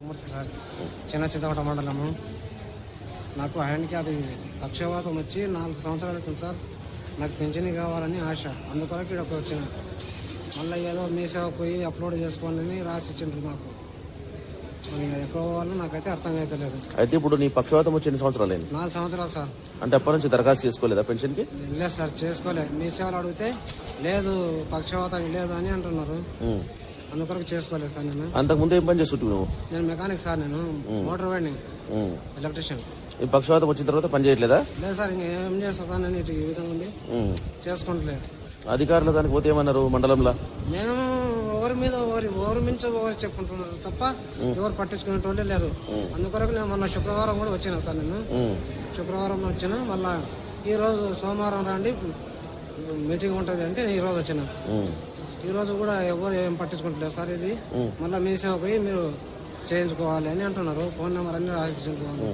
మూర్తి sir, చిన్న చింతకోట మండలము. నాకు హ్యాండిక్యాప్ పక్షవాతం వచ్చి 4 సంవత్సరాల క్రితం సార్. నాకు పింఛన్ కావాలని ఆశ, అందుకొరకు ఇక్కడ వచ్చిన. మళ్ళీ ఏదో మీ సేవ పోయి అప్లోడ్ చేసుకోవాలని రాసి ఇచ్చిండ్రు మాకు. ఎక్కడ పోవాలో నాకైతే అర్థం అయితే లేదు. అయితే ఇప్పుడు నీ పక్షవాతం వచ్చి ఎన్ని సంవత్సరాలు అయింది? 4 సంవత్సరాలు సార్. అంటే అప్పటి నుంచి దరఖాస్తు చేసుకోలేదా పెన్షన్ కి? లేదు సార్, చేసుకోలే. మీ సేవలు అడిగితే లేదు పక్షవాతం లేదు అని అంటున్నారు. అందుకొరకు చేసుకోలేదు సార్. నేను అంతకుముందు ఏం పని చేస్తుంటు నువ్వు? నేను మెకానిక్ సార్. నేను మోటార్ వైండింగ్ ఎలక్ట్రీషియన్. ఈ పక్షవాతం వచ్చిన తర్వాత పని చేయట్లేదా? లేదు సార్, ఇంకా ఏం చేస్తా సార్. నేను ఈ విధంగా ఉండి చేసుకుంటలేదు. అధికారులు దానికి పోతే ఏమన్నారు మండలంలో? మేము ఎవరి మీద ఎవరి మించి ఎవరు చెప్పుకుంటున్నారు తప్ప ఎవరు పట్టించుకునేటోళ్ళే లేరు. అందుకొరకు నేను మొన్న శుక్రవారం కూడా వచ్చినా సార్. నేను శుక్రవారం వచ్చిన, మళ్ళా ఈ రోజు సోమవారం రండి మీటింగ్ ఉంటుంది అంటే ఈ రోజు వచ్చిన. ఈ రోజు కూడా ఎవరు ఏం పట్టించుకుంటలేదు సార్. ఇది మళ్ళీ మీ సేవ పోయి మీరు చేయించుకోవాలి అని అంటున్నారు. ఫోన్ నెంబర్ అన్ని రాయించుకోవాలి.